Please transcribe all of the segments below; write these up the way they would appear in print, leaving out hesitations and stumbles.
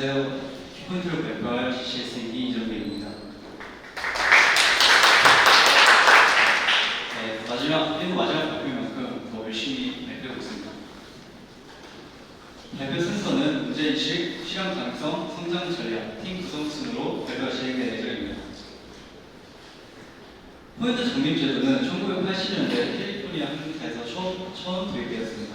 안녕하세요. 키포인트를 발표할 GCSE 이정배입니다. 네, 마지막 발표인 만큼 더 열심히 발표해보겠습니다. 발표 순서는 문제인식, 실현 가능성, 성장 전략, 팀 구성 순으로 발표가 진행될 예정입니다. 포인트 적립 제도는 1980년대 캘리포니아 한국사에서 처음 도입되었습니다.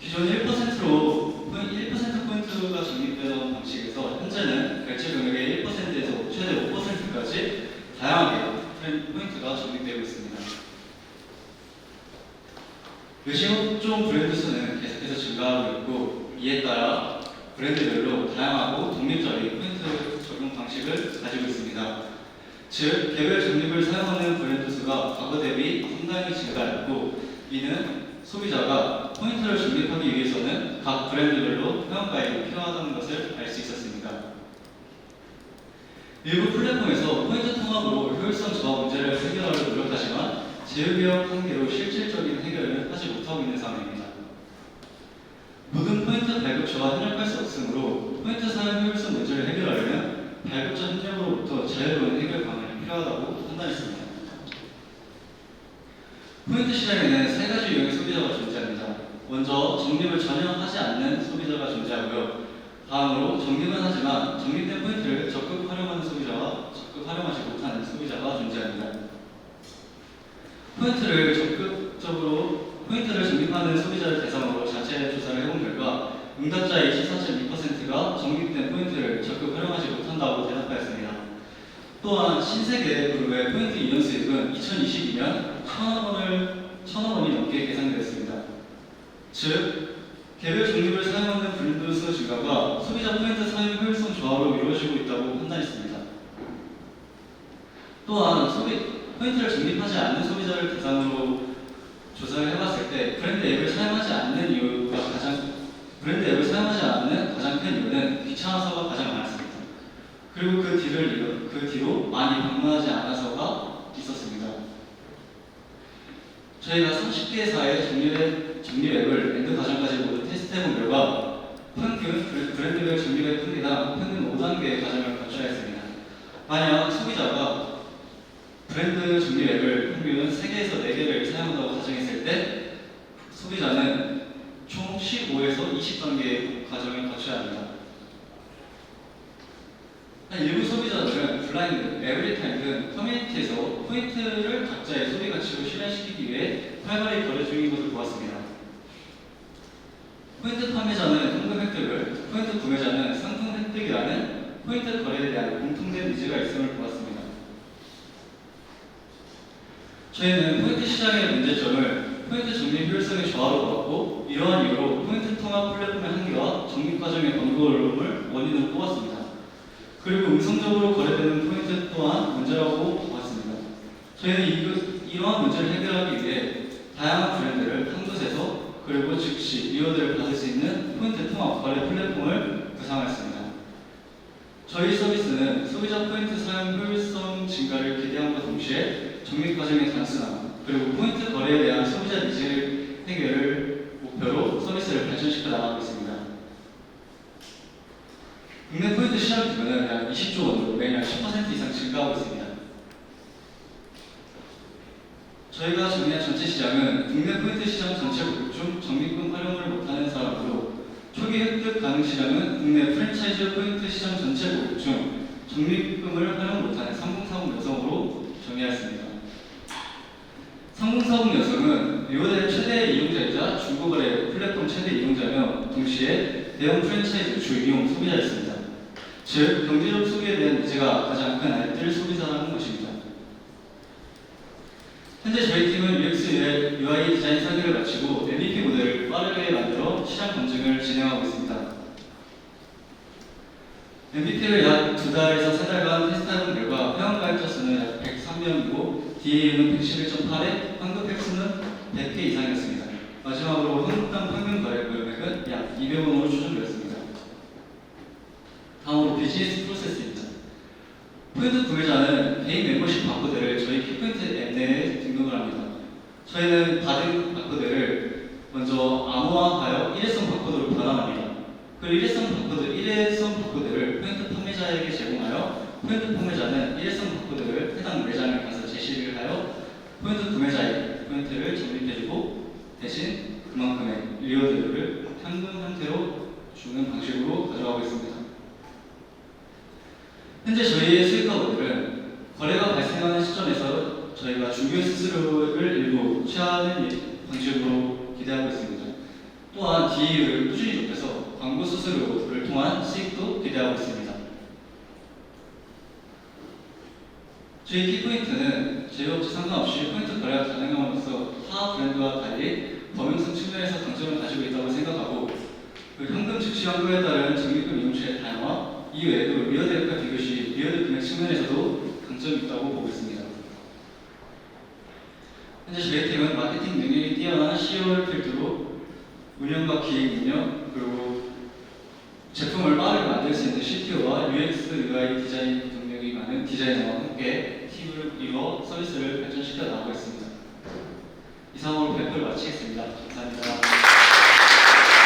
기존 1%로 1% 포인트가 적립되던 방식에서 현재는 결제 금액의 1%에서 최대 5%까지 다양하게 포인트가 적립되고 있습니다. 의식업종 브랜드 수는 계속해서 증가하고 있고, 이에 따라 브랜드별로 다양하고 독립적인 포인트 적용 방식을 가지고 있습니다. 즉, 개별 적립을 사용하는 브랜드 수가 과거 대비 상당히 증가했고, 이는 소비자가 포인트를 적립하기 위해서는 각 브랜드별로 회원가입이 필요하다는 것을 알 수 있었습니다. 일부 플랫폼에서 포인트 통합으로 효율성 저하 문제를 해결하려 노력하지만 제휴개혁 한계로 실질적인 해결을 하지 못하고 있는 상황입니다. 모든 포인트 발급처와 협력할 수 없으므로 포인트 사용 효율성 문제를 해결하려면 발급자 협력으로부터 자유로운 해결 방안이 필요하다고 판단했습니다. 포인트 시장에는 세 가지 유형의 소비자가 존재합니다. 먼저 적립을 전혀 하지 않는 소비자가 존재하고요. 다음으로 적립은 하지만 적립된 포인트를 적극 활용하는 소비자와 적극 활용하지 못하는 소비자가 존재합니다. 포인트를 적립하는 소비자를 대상으로 자체 조사를 해본 결과 응답자의 24.2%가 적립된 포인트를 적극 활용하지 못한다고 대답하였습니다. 또한 신세계 그룹의 포인트 이연 수익은 2022년 1,000억 원이 넘게 계산되었습니다. 즉, 개별 적립을 사용하는 브랜드 수 증가가 소비자 포인트 사용 효율성 저하로 이루어지고 있다고 판단했습니다. 또한 포인트를 적립하지 않는 소비자를 대상으로 조사를 해봤을 때 브랜드 앱을 사용하지 않는 가장 큰 이유는 귀찮아서가 가장 많았습니다. 그리고 그 뒤로 많이 방문하지 않아서가 있었습니다. 저희가 30개사의 적립 앱을 엔드 과정까지 모두 테스트해본 결과 브랜드별 적립 앱 크기당 평균 5단계의 과정을 거쳐야 했습니다. 만약 소비자가 브랜드 적립 앱을 평균 3개에서 4개를 사용한다고 가정했을 때 소비자는 총 15에서 20단계의 과정을 거쳐야 합니다. 일부 소비자들은 블라인드, 에브리타임 등 커뮤니티에서 포인트를 각자의 소비 가치로 실현시키기 위해 활발히 거래 중인 것을 보았습니다. 포인트 판매자는 현금 획득을, 포인트 구매자는 상품 획득이라는 포인트 거래에 대한 공통된 니즈가 있음을 보았습니다. 저희는 포인트 시장의 문제점을 포인트 적립 효율성의 저하로 보았고, 이러한 이유로 포인트 통합 플랫폼의 한계와 적립 과정의 번거로움을 원인으로 꼽았습니다. 그리고 음성적으로 거래되는 포인트 또한 문제라고 보았습니다. 저희는 이러한 문제를 해결하기 위해 다양한 브랜드를 한 곳에서 그리고 즉시 리워드를 받을 수 있는 포인트 통합 거래 플랫폼을 구상하였습니다. 저희 서비스는 소비자 포인트 사용 효율성 증가를 기대함과 동시에 적립 과정의 단순함 그리고 포인트 거래에 대한 소비자 니즈 해결을 목표로 서비스를 발전시켜 나가고 있습니다. 국내 포인트 시장 규모는 약 20조 원으로 매년 10% 이상 증가하고 있습니다. 저희가 정리한 전체 시장은 국내 포인트 시장 전체 고객 중 적립금 활용을 못하는 사람으로 초기 획득 가능 시장은 국내 프랜차이즈 포인트 시장 전체 고객 중 적립금을 활용 못하는 3040 여성으로 정의했습니다. 3040 여성은 리워드의 최대 이용자이자 중고거래 플랫폼 최대 이용자며 동시에 대형 프랜차이즈 주이용 소비자였습니다. 즉, 경제적 소비에 대한 니즈가 가장 큰 알뜰 소비자라는 것입니다. 현재 저희 팀은 UX UI 디자인 설계를 마치고 MVP 모델을 빠르게 만들어 시장 검증을 진행하고 있습니다. MVP를 약 2달에서 3달간 테스트하는 결과 회원가입자 수는 약 103명이고 DAU는 111.8에 환급 획수는 100회 이상이었습니다. 마지막으로 한국당 평균 거래 금액은 약 200원으로 추정되었습니다. 다음으로 비즈니스 프로세스입니다. 포인트 구매자는 개인 멤버십 바코드를 저희 키포인트 앱 내에 등록을 합니다. 저희는 받은 바코드를 먼저 암호화하여 일회성 바코드로 변환합니다. 일회성 바코드를 포인트 판매자에게 제공하여 포인트 판매자는 일회성 바코드를 해당 매장에 가서 제시를 하여 포인트 구매자에게 포인트를 적립해주고 대신 그만큼의 리워드를 현금 형태로 주는 방식으로 가져가고 있습니다. 현재 저희의 수익화 모델은 거래가 발생하는 시점에서 저희가 중개 수수료를 일부 취하는 방식으로 기대하고 있습니다. 또한 DE를 꾸준히 높여서 광고 수수료를 통한 수익도 기대하고 있습니다. 저희 키포인트는 제휴업체 상관없이 포인트 거래가 가능함으로써 타 브랜드와 달리 범용성 측면에서 강점을 가지고 있다고 생각하고 현금 즉시 환급에 따른 적립금 이용처의 다양화 이외에도 리워드 앱과 비교 시 리워드 금액 측면에서도 강점이 있다고 보고 있습니다. 현재 저희 팀은 마케팅 능력이 뛰어난 CEO를 필두로 운영과 기획 능력 그리고 제품을 빠르게 만들 수 있는 CTO와 UX, UI 디자인 능력이 많은 디자이너와 함께 팀을 이루어 서비스를 발전시켜 나가고 있습니다. 이상으로 발표를 마치겠습니다. 감사합니다.